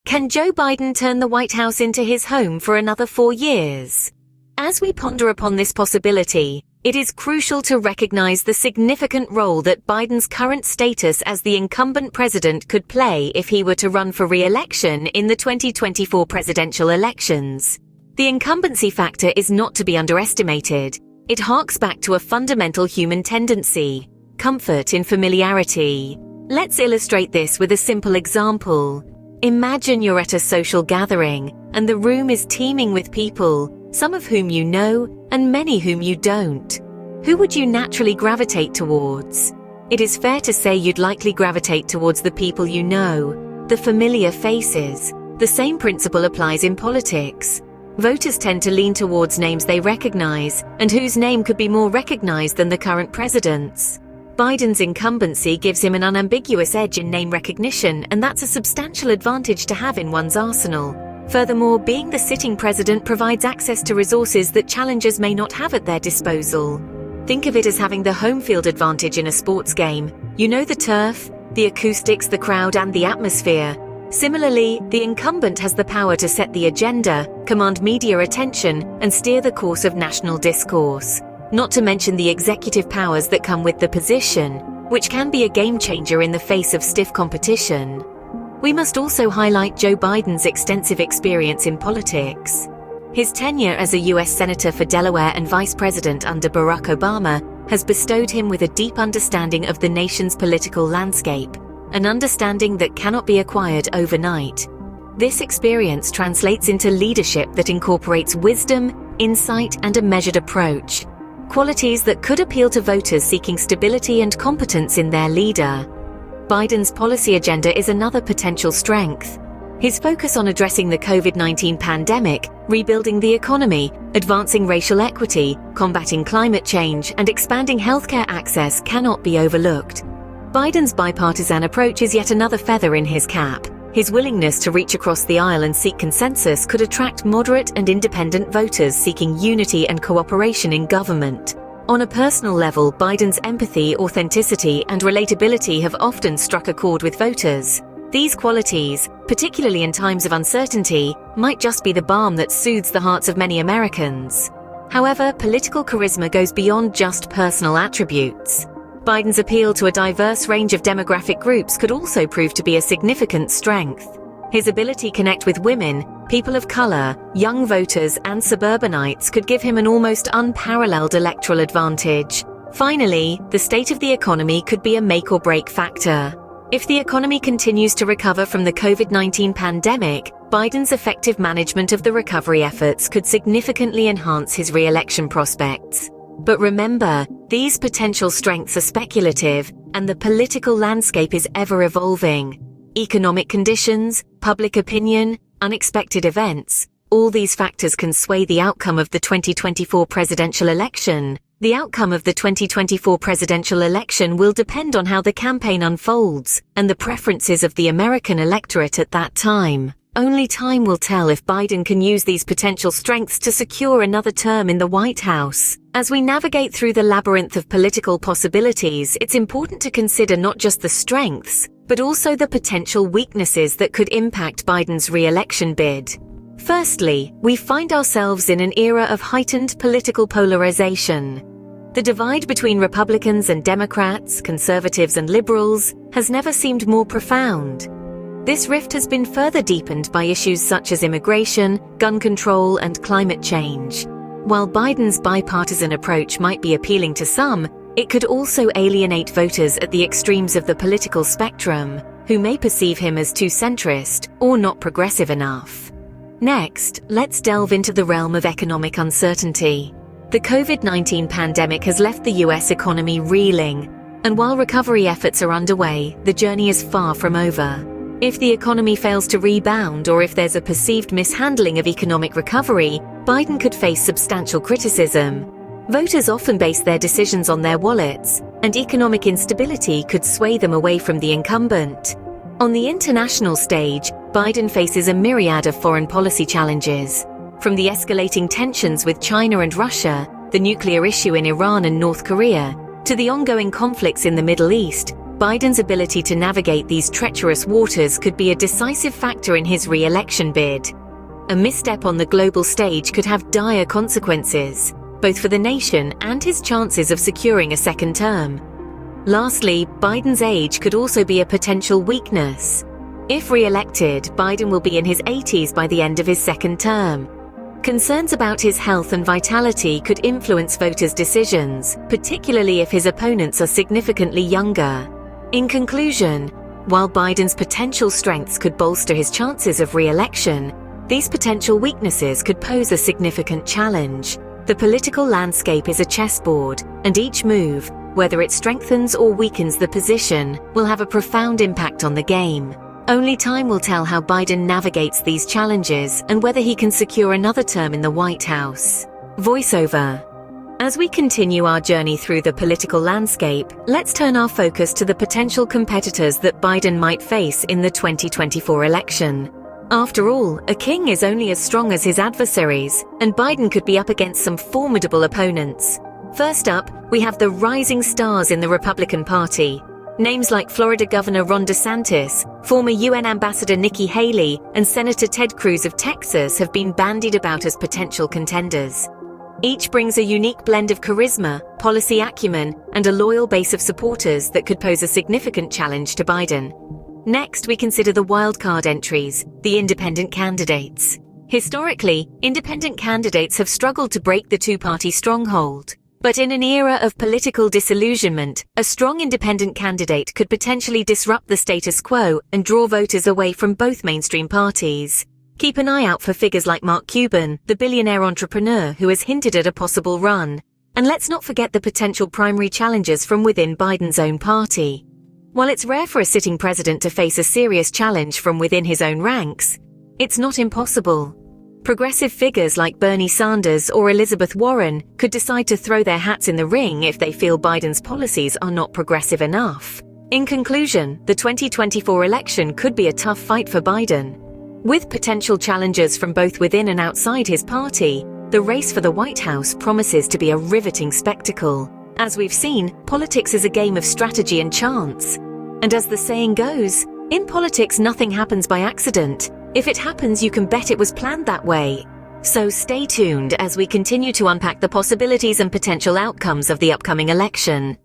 Can Joe Biden turn the White House into his home for another 4 years? As we ponder upon this possibility, it is crucial to recognize the significant role that Biden's current status as the incumbent president could play if he were to run for re-election in the 2024 presidential elections. The incumbency factor is not to be underestimated. It harks back to a fundamental human tendency: comfort in familiarity. Let's illustrate this with a simple example. Imagine you're at a social gathering, and the room is teeming with people, some of whom you know, and many whom you don't. Who would you naturally gravitate towards? It is fair to say you'd likely gravitate towards the people you know, the familiar faces. The same principle applies in politics. Voters tend to lean towards names they recognize, and whose name could be more recognized than the current president's. Biden's incumbency gives him an unambiguous edge in name recognition, and that's a substantial advantage to have in one's arsenal. Furthermore, being the sitting president provides access to resources that challengers may not have at their disposal. Think of it as having the home field advantage in a sports game. You know the turf, the acoustics, the crowd, and the atmosphere. Similarly, the incumbent has the power to set the agenda, command media attention, and steer the course of national discourse. Not to mention the executive powers that come with the position, which can be a game changer in the face of stiff competition. We must also highlight Joe Biden's extensive experience in politics. His tenure as a U.S. Senator for Delaware and Vice President under Barack Obama has bestowed him with a deep understanding of the nation's political landscape, an understanding that cannot be acquired overnight. This experience translates into leadership that incorporates wisdom, insight, and a measured approach. Qualities that could appeal to voters seeking stability and competence in their leader. Biden's policy agenda is another potential strength. His focus on addressing the COVID-19 pandemic, rebuilding the economy, advancing racial equity, combating climate change, and expanding healthcare access cannot be overlooked. Biden's bipartisan approach is yet another feather in his cap. His willingness to reach across the aisle and seek consensus could attract moderate and independent voters seeking unity and cooperation in government. On a personal level, Biden's empathy, authenticity, and relatability have often struck a chord with voters. These qualities, particularly in times of uncertainty, might just be the balm that soothes the hearts of many Americans. However, political charisma goes beyond just personal attributes. Biden's appeal to a diverse range of demographic groups could also prove to be a significant strength. His ability to connect with women, people of color, young voters, and suburbanites could give him an almost unparalleled electoral advantage. Finally, the state of the economy could be a make-or-break factor. If the economy continues to recover from the COVID-19 pandemic, Biden's effective management of the recovery efforts could significantly enhance his re-election prospects. But remember, these potential strengths are speculative, and the political landscape is ever evolving. Economic conditions, public opinion, unexpected events, all these factors can sway the outcome of the 2024 presidential election. The outcome of the 2024 presidential election will depend on how the campaign unfolds and the preferences of the American electorate at that time. Only time will tell if Biden can use these potential strengths to secure another term in the White House. As we navigate through the labyrinth of political possibilities, it's important to consider not just the strengths, but also the potential weaknesses that could impact Biden's re-election bid. Firstly, we find ourselves in an era of heightened political polarization. The divide between Republicans and Democrats, conservatives and liberals, has never seemed more profound. This rift has been further deepened by issues such as immigration, gun control, and climate change. While Biden's bipartisan approach might be appealing to some, it could also alienate voters at the extremes of the political spectrum, who may perceive him as too centrist or not progressive enough. Next, let's delve into the realm of economic uncertainty. The COVID-19 pandemic has left the US economy reeling, and while recovery efforts are underway, the journey is far from over. If the economy fails to rebound or if there's a perceived mishandling of economic recovery, Biden could face substantial criticism. Voters often base their decisions on their wallets, and economic instability could sway them away from the incumbent. On the international stage, Biden faces a myriad of foreign policy challenges. From the escalating tensions with China and Russia, the nuclear issue in Iran and North Korea, to the ongoing conflicts in the Middle East, Biden's ability to navigate these treacherous waters could be a decisive factor in his re-election bid. A misstep on the global stage could have dire consequences, both for the nation and his chances of securing a second term. Lastly, Biden's age could also be a potential weakness. If re-elected, Biden will be in his 80s by the end of his second term. Concerns about his health and vitality could influence voters' decisions, particularly if his opponents are significantly younger. In conclusion, while Biden's potential strengths could bolster his chances of re-election, these potential weaknesses could pose a significant challenge. The political landscape is a chessboard, and each move, whether it strengthens or weakens the position, will have a profound impact on the game. Only time will tell how Biden navigates these challenges and whether he can secure another term in the White House. Voiceover. As we continue our journey through the political landscape, let's turn our focus to the potential competitors that Biden might face in the 2024 election. After all, a king is only as strong as his adversaries, and Biden could be up against some formidable opponents. First up, we have the rising stars in the Republican Party. Names like Florida Governor Ron DeSantis, former UN Ambassador Nikki Haley, and Senator Ted Cruz of Texas have been bandied about as potential contenders. Each brings a unique blend of charisma, policy acumen, and a loyal base of supporters that could pose a significant challenge to Biden. Next, we consider the wildcard entries, the independent candidates. Historically, independent candidates have struggled to break the two-party stronghold. But in an era of political disillusionment, a strong independent candidate could potentially disrupt the status quo and draw voters away from both mainstream parties. Keep an eye out for figures like Mark Cuban, the billionaire entrepreneur who has hinted at a possible run. And let's not forget the potential primary challenges from within Biden's own party. While it's rare for a sitting president to face a serious challenge from within his own ranks, it's not impossible. Progressive figures like Bernie Sanders or Elizabeth Warren could decide to throw their hats in the ring if they feel Biden's policies are not progressive enough. In conclusion, the 2024 election could be a tough fight for Biden. With potential challengers from both within and outside his party, the race for the White House promises to be a riveting spectacle. As we've seen, politics is a game of strategy and chance. And as the saying goes, in politics nothing happens by accident. If it happens, you can bet it was planned that way. So stay tuned as we continue to unpack the possibilities and potential outcomes of the upcoming election.